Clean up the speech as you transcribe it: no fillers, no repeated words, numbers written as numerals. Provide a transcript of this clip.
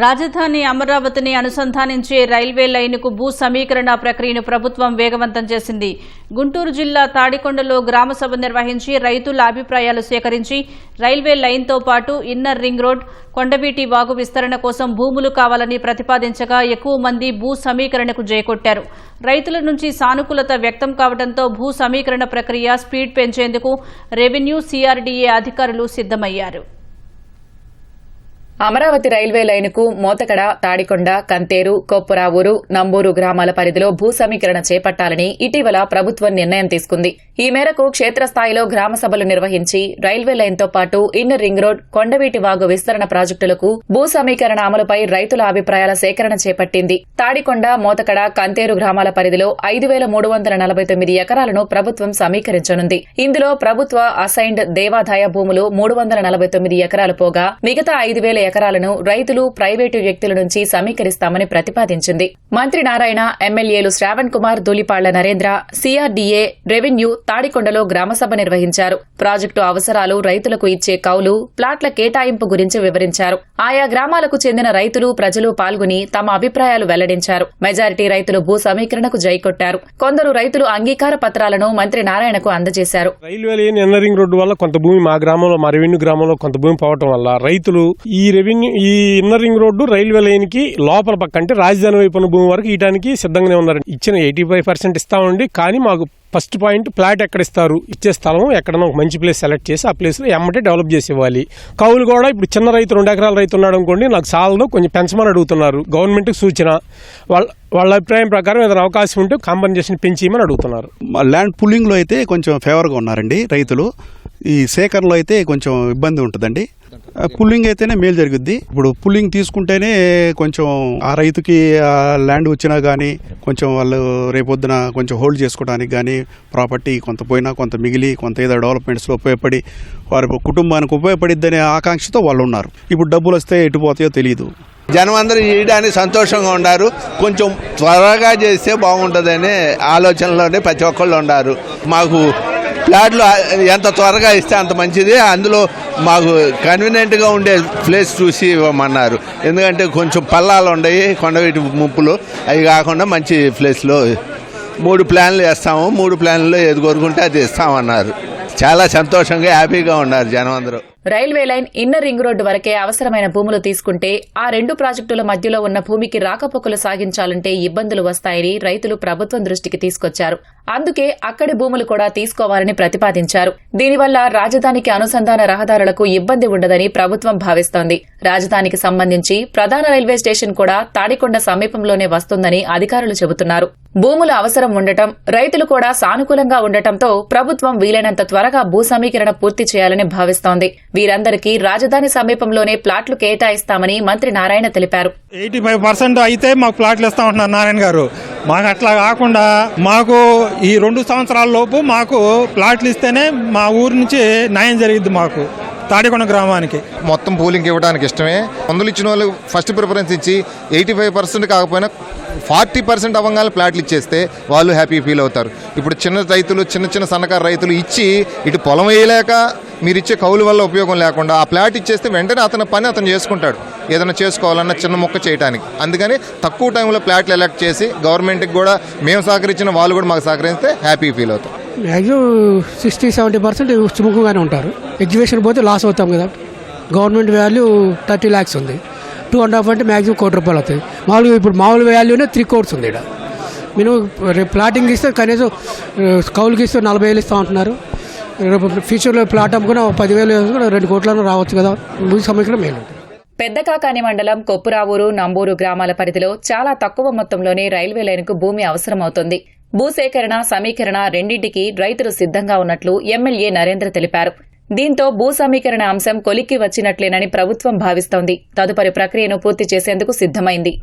రాజధాని అమరావతిని అనుసంధానించే రైల్వే లైనుకు భూ సమీకరణ ప్రక్రియను ప్రభుత్వం వేగవంతం చేసింది. గుంటూరు జిల్లా తాడికొండలో గ్రామసభ నిర్వహించి రైతుల అభిప్రాయాలు సేకరించి రైల్వే లైన్తో పాటు inner ring road, Kondaveeti Vagu విస్తరణ కోసం భూములు కావాలని ప్రతిపాదించగా ఎక్కువ మంది భూ సమీకరణకు జయకొట్టారు. రైతుల నుంచి సానుకూలత వ్యక్తం కావడంతో భూ సమీకరణ ప్రక్రియ స్పీడ్ పెంచేందుకు రెవెన్యూ, సిఆర్డీఏ అధికారులు సిద్దమయ్యారు. అమరావతి రైల్వే లైనుకు మోతకడ, తాడికొండ, కంతేరు, కొప్పురావూరు, నంబూరు గ్రామాల పరిధిలో భూ సమీకరణ చేపట్టాలని ఇటీవల ప్రభుత్వం నిర్ణయం తీసుకుంది. ఈ మేరకు క్షేత్రస్థాయిలో గ్రామ సభలు నిర్వహించి రైల్వే లైన్తో పాటు inner ring road, Kondaveeti Vagu విస్తరణ ప్రాజెక్టులకు భూ సమీకరణ అమలుపై రైతుల అభిప్రాయాల సేకరణ చేపట్టింది. తాడికొండ, మోతకడ, కంతేరు గ్రామాల పరిధిలో 5,349 ఎకరాలను ప్రభుత్వం సమీకరించనుంది. ఇందులో ప్రభుత్వ అసైన్డ్ దేవాదాయ భూములు 349 ఎకరాలు పోగా మిగతా 5,000 ఎకరాలను రైతులు, ప్రైవేటు వ్యక్తుల నుంచి సమీకరిస్తామని ప్రతిపాదించింది. మంత్రి నారాయణ, ఎమ్మెల్యేలు శ్రావణ్ కుమార్, ధూళిపాళ్ల నరేంద్ర, సిఆర్డీఏ, రెవెన్యూ తాడికొండలో గ్రామసభ నిర్వహించారు. ప్రాజెక్టు అవసరాలు, రైతులకు ఇచ్చే కౌలు, ప్లాట్ల కేటాయింపు గురించి వివరించారు. ఆయా గ్రామాలకు చెందిన రైతులు, ప్రజలు పాల్గొని తమ అభిప్రాయాలు వెల్లడించారు. మెజారిటీ రైతులు భూ సమీకరణకు జైకొట్టారు. కొందరు రైతులు అంగీకార పత్రాలను మంత్రి నారాయణకు అందజేశారు. Railway line inner ring road వల్ల కొంత భూమి మా గ్రామంలో, మా రెవెన్యూ గ్రామంలో కొంత భూమి పోవటం వల్ల రైతులు ఈ inner ring road railway line కి లోపల పక్క అంటే రాజధాని వైపు ఉన్న భూమి వరకు ఇయడానికి సిద్ధంగానే ఉన్నారు. ఇచ్చిన 85% ఇస్తామండి. కానీ మాకు ఫస్ట్ పాయింట్ ప్లాట్ ఎక్కడ ఇస్తారు, ఇచ్చే స్థలం ఎక్కడన్నా ఒక మంచి ప్లేస్ సెలెక్ట్ చేసి ఆ ప్లేస్లో ఎమ్మటే డెవలప్ చేసి ఇవ్వాలి. కౌలు కూడా ఇప్పుడు చిన్న రైతు 2 ఎకరాల రైతు ఉన్నాడు అనుకోండి, నాకు సాలదు, కొంచెం పెంచమని అడుగుతున్నారు. గవర్నమెంట్కి సూచన, వాళ్ళ అభిప్రాయం ప్రకారం ఏదైనా అవకాశం ఉంటే కాంపన్సేషన్ పెంచేయమని అడుగుతున్నారు. ల్యాండ్ పుల్లింగ్లో అయితే కొంచెం ఫేవర్గా ఉన్నారండి రైతులు. ఈ సేకరణలో అయితే కొంచెం ఇబ్బంది ఉంటుందండి. పుల్లింగ్ అయితేనే మేలు జరుగుద్ది. ఇప్పుడు పుల్లింగ్ తీసుకుంటేనే కొంచెం ఆ రైతుకి ల్యాండ్ వచ్చినా కానీ కొంచెం వాళ్ళు రేపొద్దున కొంచెం హోల్డ్ చేసుకోవడానికి కానీ ప్రాపర్టీ కొంత పోయినా కొంత మిగిలి కొంత ఏదో డెవలప్మెంట్స్లో ఉపయోగపడి వారి కుటుంబానికి ఉపయోగపడిద్దనే ఆకాంక్షతో వాళ్ళు ఉన్నారు. ఇప్పుడు డబ్బులు వస్తే ఎటు పోతాయో తెలియదు. జనం అందరూ చేయడానికి సంతోషంగా ఉన్నారు. కొంచెం త్వరగా చేస్తే బాగుంటుందనే ఆలోచనలోనే ప్రతి ఒక్కళ్ళు ఉన్నారు. మాకు ప్లాట్లు ఎంత త్వరగా ఇస్తే అంత మంచిది. అందులో మాకు కన్వీనియంట్గా ఉండే ప్లేస్ చూసి ఇవ్వమన్నారు. ఎందుకంటే కొంచెం పల్లాలు ఉన్నాయి, కొండవీటి ముప్పులు, అవి కాకుండా మంచి ప్లేస్లో 3 ప్లాన్లు వేస్తాము. 3 ప్లాన్లో ఏది కోరుకుంటే అది ఇస్తామన్నారు. చాలా సంతోషంగా, హ్యాపీగా ఉన్నారు జనం అందరూ. Railway line, inner ring road వరకే అవసరమైన భూములు తీసుకుంటే ఆ 2 ప్రాజెక్టుల మధ్యలో ఉన్న భూమికి రాకపోకలు సాగించాలంటే ఇబ్బందులు వస్తాయని రైతులు ప్రభుత్వం దృష్టికి తీసుకొచ్చారు. అందుకే అక్కడి భూములు కూడా తీసుకోవాలని ప్రతిపాదించారు. దీనివల్ల రాజధానికి అనుసంధాన రహదారులకు ఇబ్బంది ఉండదని ప్రభుత్వం భావిస్తోంది. రాజధానికి సంబంధించి ప్రధాన రైల్వే స్టేషన్ కూడా తాడికొండ సమీపంలోనే వస్తుందని అధికారులు చెబుతున్నారు. భూముల అవసరం ఉండటం, రైతులు కూడా సానుకూలంగా ఉండటంతో ప్రభుత్వం వీలైనంత త్వరగా భూ సమీకరణ పూర్తి చేయాలని భావిస్తోంది. వీరందరికీ రాజధాని సమీపంలోనే ప్లాట్లు కేటాయిస్తామని మంత్రి నారాయణ తెలిపారు. 85% అయితే మాకు ప్లాట్లు ఇస్తామంటున్నారు నారాయణ గారు. మాకు అట్లా కాకుండా మాకు ఈ 2 సంవత్సరాల లోపు మాకు ప్లాట్లు ఇస్తేనే మా ఊరు నుంచి న్యాయం జరిగింది. మాకు తాడికొండ గ్రామానికి మొత్తం పూలింగ్ ఇవ్వడానికి ఇష్టమే. మందులు ఇచ్చిన వాళ్ళు ఫస్ట్ ప్రిఫరెన్స్ ఇచ్చి 85% కాకపోయినా 40% అవ్వగానే ప్లాట్లు ఇచ్చేస్తే వాళ్ళు హ్యాపీ ఫీల్ అవుతారు. ఇప్పుడు చిన్న రైతులు, చిన్న సన్నకారు రైతులు ఇచ్చి ఇటు పొలం వేయలేక మీరు ఇచ్చే కౌలు వల్ల ఉపయోగం లేకుండా ఆ ప్లాట్ ఇచ్చేస్తే వెంటనే అతని పని అతను చేసుకుంటాడు, ఏదైనా చేసుకోవాలన్న చిన్న మొక్క చేయడానికి. అందుకని తక్కువ టైంలో ప్లాట్లు ఎలక్ట్ చేసి గవర్నమెంట్కి కూడా మేము సహకరించిన వాళ్ళు కూడా మాకు సహకరిస్తే హ్యాపీ ఫీల్ అవుతాం. మ్యాక్సిమం 60-70% సుముఖంగానే ఉంటారు. ఎగ్జిబిషన్ పోతే లాస్ అవుతాం కదా. గవర్నమెంట్ వాల్యూ 30 lakhs ఉంది. 2.5 అంటే మ్యాక్సిమం ₹1 కోటి అవుతుంది. మామూలుగా ఇప్పుడు మామూలు వాల్యూనే 3 crores ఉంది. ఇక్కడ మేము రేపు ప్లాటింగ్ ఇస్తే కనీసం కౌలుకి ఇస్తే 40,000 ఇస్తాం అంటున్నారు. రేపు ఫ్యూచర్లో ప్లాట్ అమ్ముకుని 10,000 2 కోట్లను రావచ్చు కదా. భూ సమీకరణ మేలు. పెద్దకాకాని మండలం కొప్పురావూరు, నంబూరు గ్రామాల పరిధిలో చాలా తక్కువ మొత్తంలోనే రైల్వే లైన్కు భూమి అవసరమవుతుంది. భూసేకరణ, సమీకరణ రెండింటికి రైతులు సిద్ధంగా ఉన్నట్లు ఎమ్మెల్యే నరేంద్ర తెలిపారు. దీంతో భూ సమీకరణ అంశం కొలిక్కి వచ్చినట్లేనని ప్రభుత్వం భావిస్తోంది. తదుపరి ప్రక్రియను పూర్తి చేసేందుకు సిద్ధమైంది.